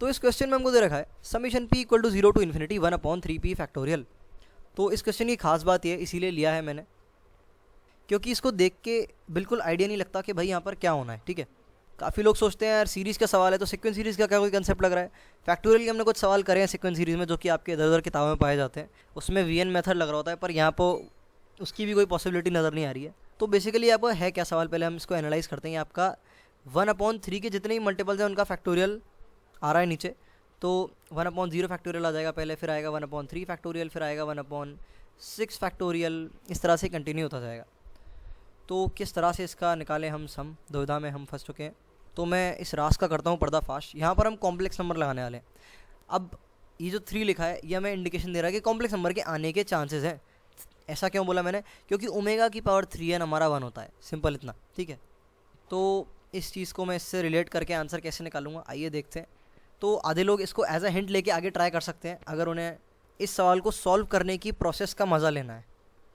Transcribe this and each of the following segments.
तो इस क्वेश्चन में हमको दे रखा है summation p equal to 0 to infinity 1/3p factorial. तो इस क्वेश्चन की खास बात ये इसीलिए लिया है मैंने क्योंकि इसको देख के बिल्कुल आइडिया नहीं लगता कि भाई यहाँ पर क्या होना है। ठीक है, काफ़ी लोग सोचते हैं यार सीरीज़ का सवाल है तो सीक्वेंस सीरीज़ का क्या कोई कंसेप्ट लग रहा है। फैक्टोरियल के हमने कुछ सवाल करे हैं सीक्वेंस सीरीज़ में जो कि आपके इधर उधर किताबों में पाए जाते हैं, उसमें वीएन मेथड लग रहा होता है, पर यहाँ पर उसकी भी कोई पॉसिबिलिटी नज़र नहीं आ रही है। तो बेसिकली आपका है क्या सवाल, पहले हम इसको एनालाइज करते हैं। आपका 1/3 के जितने भी मल्टीपल्स हैं उनका फैक्टोरियल आ रहा है नीचे, तो 1/0 फैक्टोरियल आ जाएगा पहले, फिर आएगा 1/3 फैक्टोरियल, फिर आएगा 1/6 फैक्टोरियल, इस तरह से कंटिन्यू होता जाएगा। तो किस तरह से इसका निकालें हम सम, दुविधा में हम फंस चुके हैं। तो मैं इस रास का करता हूँ पर्दाफाश। यहाँ पर हम कॉम्प्लेक्स नंबर लगाने वाले हैं। अब ये जो 3 लिखा है यह हमें इंडिकेशन दे रहा है कि कॉम्प्लेक्स नंबर के आने के चांसेस हैं। ऐसा क्यों बोला मैंने, क्योंकि ओमेगा की पावर 3n हमारा 1 होता है, सिंपल इतना। ठीक है, तो इस चीज़ को मैं इससे रिलेट करके आंसर कैसे निकालूंगा आइए देखते हैं। तो आधे लोग इसको एज अ हिंट लेके आगे ट्राई कर सकते हैं अगर उन्हें इस सवाल को सॉल्व करने की प्रोसेस का मज़ा लेना है।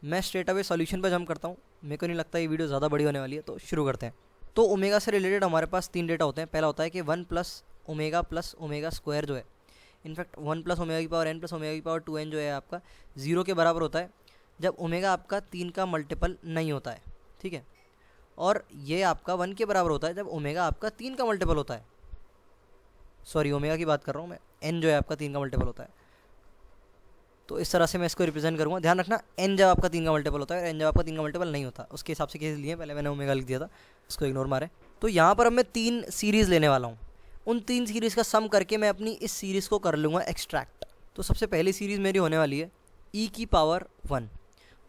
मैं स्ट्रेट अवे सॉल्यूशन पर जंप करता हूँ, मेरे को नहीं लगता ये वीडियो ज़्यादा बड़ी होने वाली है, तो शुरू करते हैं। तो ओमेगा से रिलेटेड हमारे पास 3 डेटा होते हैं। पहला होता है कि 1 प्लस ओमेगा स्क्वायर जो है, इनफैक्ट 1 प्लस ओमेगा की पावर n प्लस ओमेगा की पावर 2n जो है आपका 0 के बराबर होता है जब ओमेगा आपका 3 का मल्टीपल नहीं होता है। ठीक है, और ये आपका 1 के बराबर होता है जब ओमेगा आपका 3 का मल्टीपल होता है। सॉरी, ओमेगा की बात कर रहा हूँ मैं, n जो है आपका 3 का मल्टीपल होता है। तो इस तरह से मैं इसको रिप्रेजेंट करूँगा। ध्यान रखना n जब आपका 3 का मल्टीपल होता है और n जब आपका 3 का मल्टीपल नहीं होता, उसके हिसाब से केस लिए। पहले मैंने ओमेगा लिख दिया था, उसको इग्नोर मारे। तो यहाँ पर अब मैं 3 सीरीज़ लेने वाला हूँ। उन 3 सीरीज़ का सम करके मैं अपनी इस सीरीज़ को कर लूँगा एक्सट्रैक्ट। तो सबसे पहली सीरीज़ मेरी होने वाली है e की पावर 1,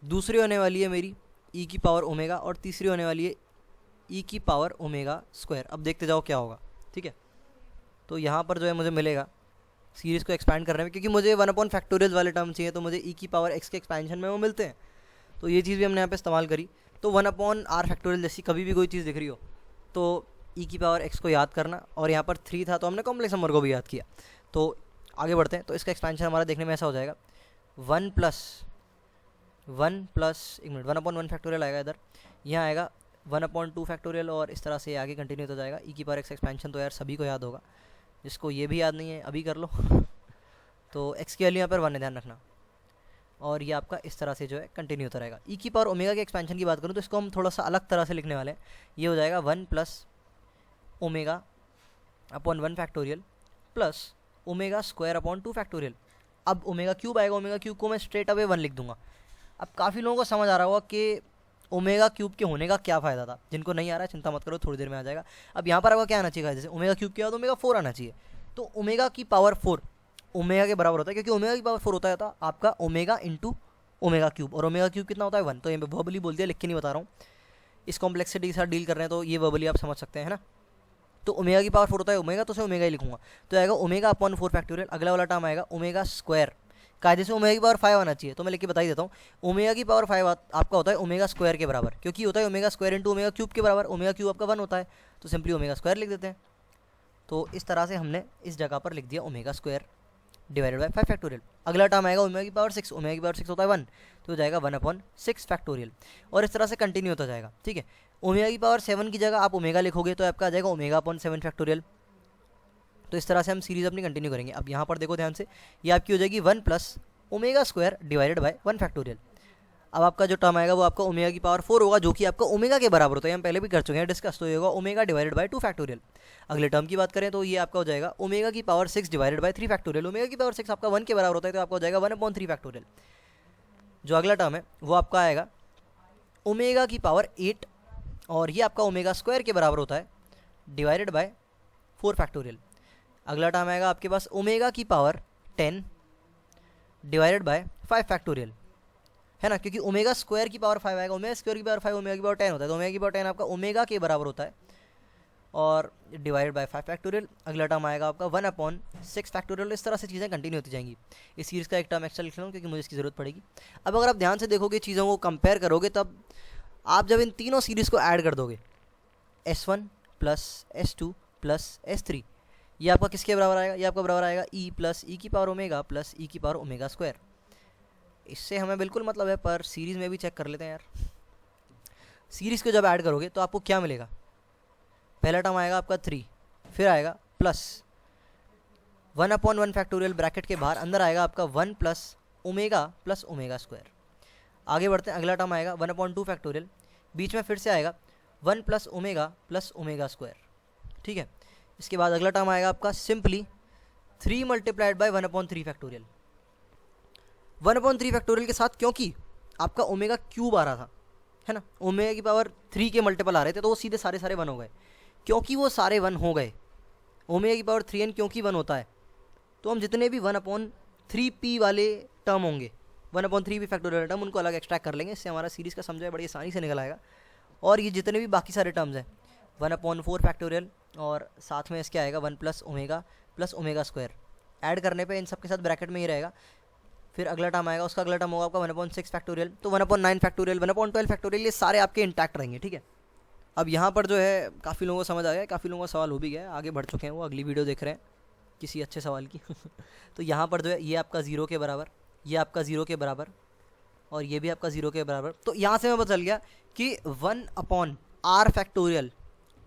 दूसरी होने वाली है मेरी e की पावर ओमेगा, और तीसरी होने वाली है e की पावर ओमेगा स्क्वायर। अब देखते जाओ क्या होगा। ठीक है, तो यहाँ पर जो है मुझे मिलेगा सीरीज़ को एक्सपैंड करने में, क्योंकि मुझे 1 फैक्टोरियल वाले टर्म चाहिए, तो मुझे e की पावर x के एक्सपेंशन में वो मिलते हैं। तो ये चीज़ भी हमने यहाँ पे इस्तेमाल करी। तो 1/r फैक्टोरियल जैसी कभी भी कोई चीज़ दिख रही हो तो e की पावर x को याद करना, और यहाँ पर 3 था तो हमने कॉम्प्लेक्स नंबर को भी याद किया। तो आगे बढ़ते हैं। तो इसका एक्सपेंशन हमारा देखने में ऐसा हो जाएगा 1 प्लस 1/1 फैक्टोरियल आएगा इधर, यहाँ आएगा 1/2 फैक्टोरियल, और इस तरह से आगे कंटिन्यू होता जाएगा। e की पावर x एक्सपेंशन तो यार सभी को याद होगा, जिसको ये भी याद नहीं है अभी कर लो। तो x की वैल्यू यहाँ पर 1 है, ध्यान रखना, और ये आपका इस तरह से जो है कंटिन्यू होता रहेगा। e की पावर ओमेगा के एक्सपेंशन की बात करूँ तो इसको हम थोड़ा सा अलग तरह से लिखने वाले हैं। ये हो जाएगा 1 plus omega upon 1 factorial plus omega square upon 2 factorial. अब ओमेगा क्यूब आएगा, ओमेगा क्यूब को मैं स्ट्रेट अवे 1 लिख दूंगा। अब काफ़ी लोगों को समझ आ रहा होगा कि ओमेगा क्यूब के होने का क्या फ़ायदा था। जिनको नहीं आ रहा है चिंता मत करो, थोड़ी देर में आ जाएगा। अब यहाँ पर आपका क्या आना चाहिए, जैसे ओमेगा क्यूब के बाद ओमेगा 4 आना चाहिए। तो ओमेगा की पावर 4 ओमेगा के बराबर होता है, क्योंकि ओमेगा की पावर 4 होता था आपका ओमेगा इंटू ओमेगा क्यूब, और ओमेगा क्यूब कितना होता है 1। तो ये मैं वर्बली बोल दिया, लिख के नहीं बता रहा हूँ। इस कॉम्प्लेक्सिटी के साथ डील कर रहे हैं तो ये वर्बली आप समझ सकते हैं, है ना। तो ओमेगा की पावर 4 होता है ओमेगा, तो उसे ओमेगा ही लिखूंगा। तो आएगा ओमेगा अपॉन 4 फैक्टोरियल। अगला वाला टर्म आएगा ओमेगा स्क्वायर, कायदे से ओमेगा की पावर 5 आना चाहिए, तो मैं लिख के बता ही देता हूँ। ओमेगा की पावर 5 आपका होता है ओमेगा स्क्वायर के बराबर, क्योंकि होता है omega square into omega cube के बराबर। ओमेगा क्यूब आपका 1 होता है, तो सिंपली ओमेगा स्क्वायर लिख देते हैं। तो इस तरह से हमने इस जगह पर लिख दिया omega square divided by 5 factorial. अगला टर्म आएगा ओमेगा की पावर 6, ओमेगा की पावर 6 होता है 1, तो हो जाएगा 1/6 फैक्टोरियल, और इस तरह से कंटिन्यू होता जाएगा। ठीक है, ओमेगा की पावर 7 की जगह आप ओमेगा लिखोगे तो आपका आ जाएगा ओमेगा अपॉन 7 फैक्टोरियल। तो इस तरह से हम सीरीज़ अपनी कंटिन्यू करेंगे। अब यहाँ पर देखो ध्यान से, ये आपकी हो जाएगी 1 plus omega square divided by 1 factorial. अब आपका जो टर्म आएगा वो आपका ओमेगा की पावर 4 होगा, जो कि आपका ओमेगा के बराबर होता है, हम पहले भी कर चुके हैं डिस्कस। तो ये होगा ओमेगा डिवाइडेड बाय 2 फैक्टोरियल। अगले टर्म की बात करें तो ये आपका हो जाएगा ओमेगा की power 6 divided by 3 factorial. Omega की पावर 6 आपका 1 के बराबर होता है, तो आपका हो जाएगा 1/3 फैक्टोरियल। जो अगला टर्म है वो आपका आएगा ओमेगा की पावर 8, और ये आपका ओमेगा स्क्वायर के बराबर होता है डिवाइडेड बाय 4 फैक्टोरियल। अगला टर्म आएगा आपके पास ओमेगा की पावर 10 डिवाइडेड बाय 5 फैक्टोरियल, है ना, क्योंकि ओमेगा स्क्वायर की पावर 5 आएगा, ओमेगा स्क्वायर की पावर 5 ओमेगा की पावर 10 होता है, तो ओमेगा की पावर 10 आपका ओमेगा के बराबर होता है और डिवाइडेड बाय 5 फैक्टोरियल। अगला टर्म आएगा आपका 1/6 फैक्टोरियल। इस तरह से चीज़ें कंटिन्यू होती जाएंगी। इस सीरीज़ का एक टर्म एक्स्ट्रा लिख लूँ क्योंकि मुझे इसकी ज़रूरत पड़ेगी। अब अगर आप ध्यान से देखोगे, चीज़ों को कंपेयर करोगे, तब आप जब इन तीनों सीरीज़ को ऐड कर दोगे S1 plus S2 plus S3, ये आपका किसके बराबर आएगा, ये आपका बराबर आएगा E प्लस ई की पावर ओमेगा प्लस ई की पावर ओमेगा स्क्वायर। इससे हमें बिल्कुल मतलब है, पर सीरीज़ में भी चेक कर लेते हैं यार। सीरीज़ को जब ऐड करोगे तो आपको क्या मिलेगा, पहला टर्म आएगा आपका 3, फिर आएगा प्लस 1/1 फैक्टोरियल ब्रैकेट के बाहर अंदर आएगा आपका 1 प्लस ओमेगा स्क्वायर। आगे बढ़ते हैं, अगला टर्म आएगा 1/2 फैक्टोरियल, बीच में फिर से आएगा 1 प्लस ओमेगा स्क्वायर। ठीक है, इसके बाद अगला टर्म आएगा आपका simply 3 multiplied by 1/3 factorial. 1/3 factorial के साथ क्योंकि आपका ओमेगा क्यूब आ रहा था, है ना, ओमेगा की पावर 3 के मल्टीपल आ रहे थे, तो वो सीधे सारे 1 हो गए। क्योंकि वो सारे 1 हो गए, ओमेगा की पावर 3n क्योंकि 1 होता है, तो हम जितने भी 1/3p वाले टर्म होंगे, 1/3p फैक्टोरियल टर्म, उनको अलग एक्सट्रैक्ट कर लेंगे। इससे हमारा सीरीज़ का समझा बड़ी आसानी से निकल आएगा। और ये जितने भी बाकी सारे टर्म्स हैं 1/4 फैक्टोरियल और साथ में इसके आएगा 1 प्लस ओमेगा स्क्वायर, ऐड करने पे इन सब के साथ ब्रैकेट में ही रहेगा। फिर अगला टर्म आएगा, उसका अगला टर्म होगा आपका 1/6 फैक्टोरियल, तो 1/9 फैक्टोरियल, 1/12 फैक्टोरियल, ये सारे आपके इंटैक्ट रहेंगे। ठीक है, अब यहाँ पर जो है काफ़ी लोगों को समझ आ गया, काफ़ी लोगों का सवाल हो भी गया है, आगे बढ़ चुके हैं, वो अगली वीडियो देख रहे हैं किसी अच्छे सवाल की तो यहाँ पर जो है ये आपका 0 के बराबर, ये आपका 0 के बराबर और ये भी आपका 0 के बराबर। तो यहाँ से हमें पता चल गया कि 1/r factorial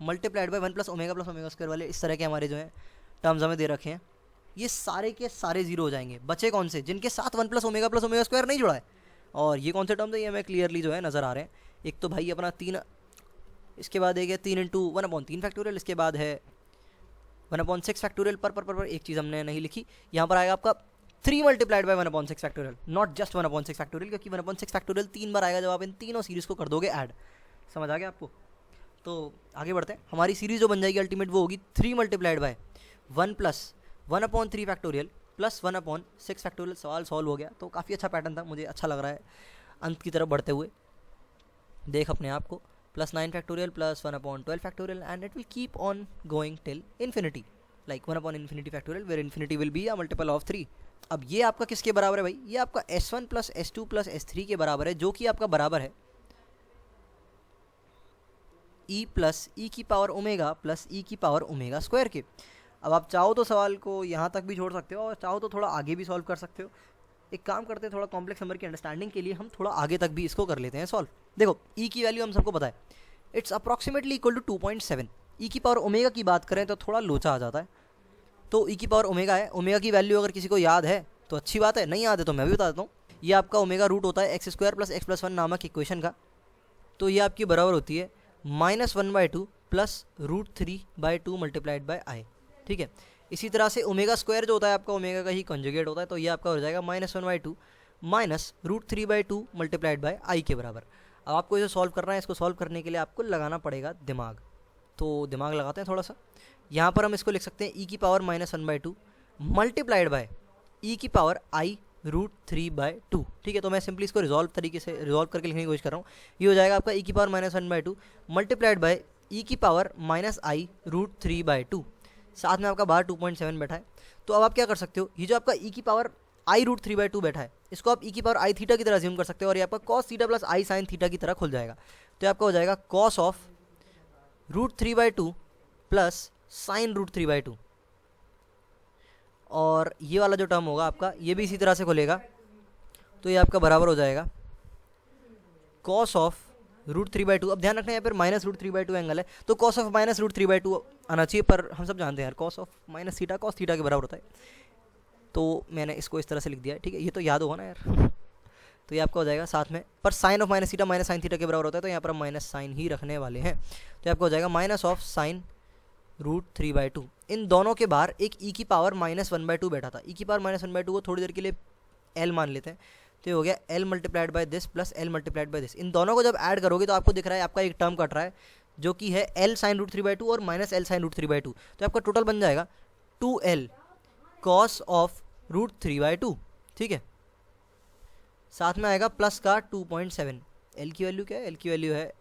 multiplied by 1 plus omega square वाले इस तरह के हमारे जो हैं टर्म्स हमें दे रखे हैं, ये सारे के सारे 0 हो जाएंगे। बचे कौन से, जिनके साथ 1 प्लस ओमेगा स्क्वायर नहीं जुड़ा है। और ये कौन से टर्म्स है, ये हमें क्लियरली जो है नज़र आ रहे हैं। एक तो भाई अपना 3, इसके बाद एक है 3 इंटू 1/3 फैक्टोरियल, इसके बाद है 1/6 फैक्टोरियल। पर एक चीज़ हमने नहीं लिखी, यहाँ पर आएगा आपका 3 multiplied by 1/6 factorial, not just 1/6 factorial, क्योंकि 1/6 फैक्टोरियल 3 बार आएगा जब आप इन तीनों सीरीज़ को कर दोगे ऐड। समझ आ गया आपको? तो आगे बढ़ते हैं, हमारी सीरीज़ जो बन जाएगी अल्टीमेट वो होगी 3 multiplied by 1 plus 1/3 factorial plus 1/6 factorial. सवाल सॉल्व हो गया। तो काफ़ी अच्छा पैटर्न था, मुझे अच्छा लग रहा है अंत की तरफ बढ़ते हुए। देख अपने आप को, +9 factorial plus 1/12 factorial and it will keep on going till infinity, like 1/infinity factorial where infinity will be a multiple of 3। अब ये आपका किसके बराबर है भाई, ये आपका S1 plus S2 plus S3 के बराबर है, जो कि आपका बराबर है E प्लस ई की पावर ओमेगा प्लस ई की पावर ओमेगा स्क्वायर के। अब आप चाहो तो सवाल को यहाँ तक भी छोड़ सकते हो और चाहो तो थोड़ा आगे भी सॉल्व कर सकते हो। एक काम करते हैं, थोड़ा कॉम्प्लेक्स नंबर की अंडरस्टैंडिंग के लिए हम थोड़ा आगे तक भी इसको कर लेते हैं सॉल्व। देखो ई की वैल्यू हम सबको पता है, इट्स अप्रॉक्सीमेटली इक्वल टू 2.7। ई की पावर ओमेगा की बात करें तो थोड़ा लोचा आ जाता है, तो ई की पावर ओमेगा है। ओमेगा की वैल्यू अगर किसी को याद है तो अच्छी बात है, नहीं याद है तो मैं भी बता देता हूँ। ये आपका ओमेगा रूट होता है x² प्लस x+1 नामक इक्वेशन का, तो ये आपकी बराबर होती है -1/2 प्लस √3/2 मल्टीप्लाइड बाय आई। ठीक है, इसी तरह से ओमेगा स्क्वायर जो होता है आपका ओमेगा का ही कॉन्जुगेट होता है, तो ये आपका हो जाएगा -1/2 माइनस √3/2 मल्टीप्लाइड बाय आई के बराबर। अब आपको इसे सॉल्व करना है, इसको सॉल्व करने के लिए आपको लगाना पड़ेगा दिमाग, तो दिमाग लगाते हैं थोड़ा सा। यहाँ पर हम इसको लिख सकते हैं e की पावर -1/2 मल्टीप्लाइड बाय e की पावर i √3/2। ठीक है, तो मैं सिंपली इसको रिजॉल्व करके लिखने की कोशिश कर रहा हूँ। ये हो जाएगा आपका e की पावर -1/2 मल्टीप्लाइड बाय e की पावर -i √3/2, साथ में आपका बाहर 2.7 बैठा है। तो अब आप क्या कर सकते हो, ये जो आपका e की पावर i √3/2 बैठा है, इसको आप e की पावर i थीटा की तरह अज्यूम कर सकते हो और ये आपका cos theta plus i sin theta की तरह खुल जाएगा। तो आपका हो जाएगा cos ऑफ √3/2 प्लस sin √3/2, और ये वाला जो टर्म होगा आपका ये भी इसी तरह से खुलेगा, तो ये आपका बराबर हो जाएगा cos ऑफ √3/2। अब ध्यान रखना यहाँ पर -√3/2 एंगल है, तो cos ऑफ -√3/2 आना चाहिए, पर हम सब जानते हैं यार cos of minus theta cos theta के बराबर होता है, तो मैंने इसको इस तरह से लिख दिया है। ठीक है, ये तो याद होगा ना यार। तो ये आपका हो जाएगा साथ में, पर sine of minus theta minus sine theta के बराबर होता है, तो यहाँ पर हम माइनस साइन ही रखने वाले हैं। तो आपका हो जाएगा माइनस ऑफ साइन √3/2। इन दोनों के बाहर एक e की पावर -1/2 बैठा था, e की पावर -1/2 को थोड़ी देर के लिए l मान लेते हैं, तो ये हो गया l multiplied by this plus l multiplied by this. इन दोनों को जब ऐड करोगे तो आपको दिख रहा है आपका एक टर्म कट रहा है जो कि है l sin √3/2 और -l sin √3/2, तो आपका टोटल बन जाएगा 2l cos ऑफ √3/2। ठीक है, साथ में आएगा प्लस का 2.7। l की वैल्यू क्या है, l की वैल्यू है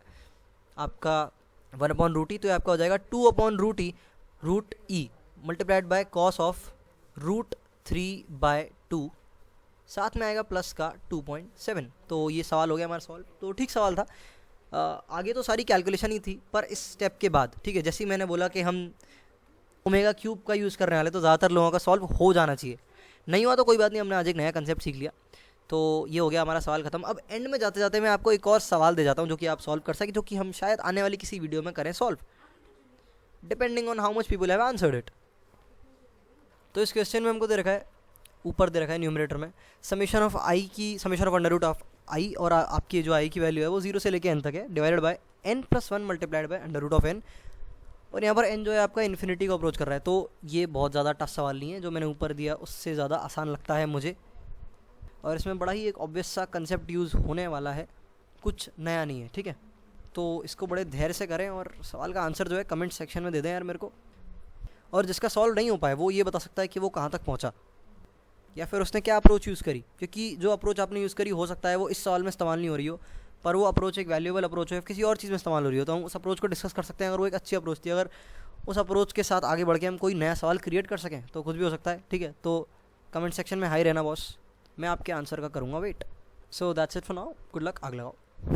आपका 1/√e, तो आपका हो जाएगा 2/√e √e multiplied by cos of √3/2, साथ में आएगा प्लस का 2.7। तो ये सवाल हो गया हमारा सॉल्व। तो ठीक सवाल था। आगे तो सारी कैलकुलेशन ही थी, पर इस स्टेप के बाद, ठीक है, जैसे ही मैंने बोला कि हम ओमेगा क्यूब का यूज़ करने वाले, तो ज़्यादातर लोगों का सॉल्व हो जाना चाहिए। नहीं हुआ तो कोई बात नहीं, हमने आज एक नया कंसेप्ट सीख लिया। तो ये हो गया हमारा सवाल खत्म। अब एंड में जाते जाते मैं आपको एक और सवाल दे जाता हूँ जो कि आप सॉल्व कर सकें, जो कि हम शायद आने वाली किसी वीडियो में करें solve, depending on how much people have answered it. तो इस क्वेश्चन में हमको दे रखा है, ऊपर दे रखा है न्यूमरेटर में summation of under root of i, और आपकी जो आई की वैल्यू है वो 0 से लेके n तक है, divided by n+1 multiplied by under root of n, और यहाँ पर n जो है आपका इन्फिनिटी को अप्रोच कर रहा है। तो ये बहुत ज़्यादा टफ सवाल नहीं है, जो मैंने ऊपर दिया उससे ज़्यादा आसान लगता है मुझे, और इसमें बड़ा ही एक ऑब्वियस सा कंसेप्ट यूज़ होने वाला है, कुछ नया नहीं है, ठीक है। तो इसको बड़े धैर्य से करें और सवाल का आंसर जो है कमेंट सेक्शन में दे दें यार मेरे को, और जिसका सॉल्व नहीं हो पाए वो ये बता सकता है कि वो कहाँ तक पहुँचा या फिर उसने क्या अप्रोच यूज़ करी, क्योंकि जो अप्रोच आपने यूज़ करी हो सकता है वो इस सवाल में इस्तेमाल नहीं हो रही हो, पर वो अप्रोच एक वैल्यूएबल अप्रोच है, किसी और चीज़ में इस्तेमाल हो रही हो, तो हम उस अप्रोच को डिस्कस कर सकते हैं। अगर वो एक अच्छी अप्रोच थी, अगर उस अप्रोच के साथ आगे बढ़ के हम कोई नया सवाल क्रिएट कर सकें तो कुछ भी हो सकता है, ठीक है। तो कमेंट सेक्शन में हाई रहना बॉस, मैं आपके आंसर का करूँगा wait. So that's it for now, good luck, आगे लगाओ।